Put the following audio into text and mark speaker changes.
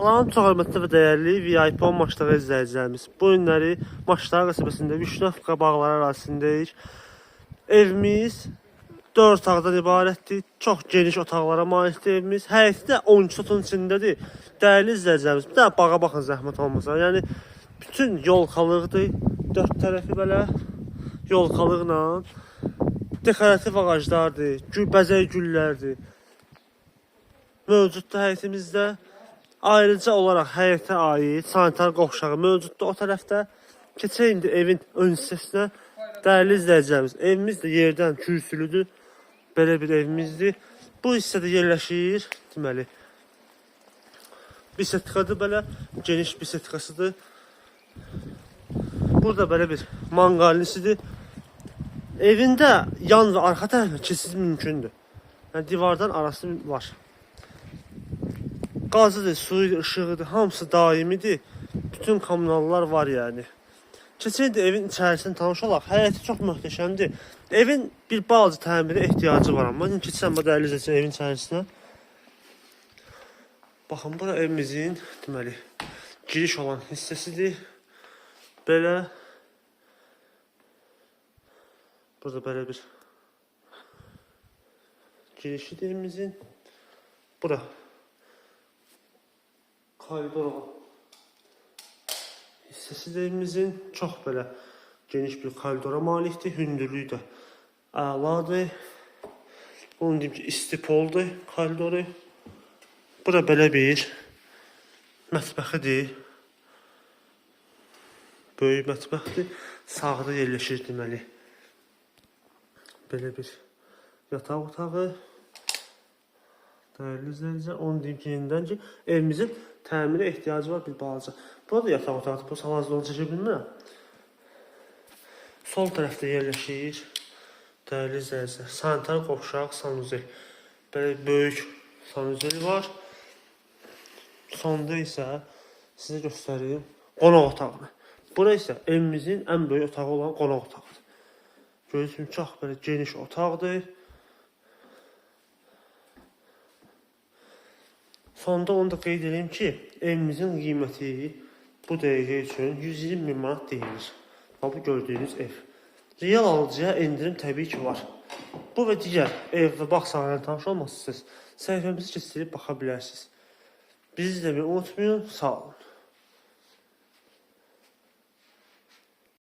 Speaker 1: Salam, çox hörmətli və dəyərli VIP maçları izləyicilərimiz. Bu günləri Maçlar qəsəbəsində Vişnevka bağları ərazisindəyik. Evimiz 4 otaqdan ibarətdir. Çox geniş otaqlara malikdir evimiz. Həyəti də 12 sotun içindədir. Dəyərli izləyicilərimiz, bir də bağa baxın zəhmət olmasa. Yəni bütün yolkalıqdır. 4 tərəfi belə yolkalıqla. Dekorativ ağaclardır, bəzək güllərdir. Mövcuddur həyətimizdə. Ayrıca olaraq həyətə aid sanitar qovşağı mövcuddur o tərəfdə. Keçək indi evin ön hissəsinə. Dəyərli izləyicilərimiz, evimiz də yerdən kürsülüdür. Belə bir evimizdir. Bu hissədə yerləşir, deməli, bisetrikadır belə, geniş bisetrikasıdır. Burada belə bir manqalisidir. Evində yan və arxa tərəfə keçid mümkündür. Yəni divardan arası var. Qazıdır, suyu, ışığıdır, hamısı daimidir. Bütün kommunallar var yəni. Keçək də evin içərisini tanış olaq. Həyəti çox möhtəşəmdir. Evin bir balaca təmirə ehtiyacı var amma. İndi keçsən bu dəyərli izləyicilər evin içərisinə. Baxın, bura evimizin deməli giriş olan hissəsidir. Belə. Burada belə bir girişidir evimizin. Bura koridor olan hissəsi də evimizin çox belə geniş bir koridora malikdir. Hündürlüyü də əladır. Bunu deyim ki, istipoldur koridoru. Bu da belə bir mətbəxidir. Böyük mətbəxdir. Sağda yerləşir deməli. Belə bir yataq otağı. Dəyərli izləyicilər, onu deyim ki, yenidən ki, evimizin təmirə ehtiyacı var bir balaca. Burada da yataq otaqdır, bu salazlığını çəkə bilmirəm. Sol tərəfdə yerləşir. Dəyərli izləyicilər, sanitar qovşaq, sanuzel. Belə böyük sanuzeli var. Sonda isə sizə göstəreyim qonaq otağını. Bura isə evimizin ən böyük otağı olan qonaq otağıdır. Görürsünüz, çox belə geniş otaqdır. Sonda onu da qeyd edeyim ki, evimizin qiyməti bu dəqiqə üçün 120 min manat deyilir. Bu gördüyünüz ev. Real alıcıya endirim təbii ki var. Bu və digər ev və bağ sahələrlə tanış olmazsınız. Səhifəmizi keçirib baxa bilərsiniz. Bizi izləməyi unutmayın. Sağ olun.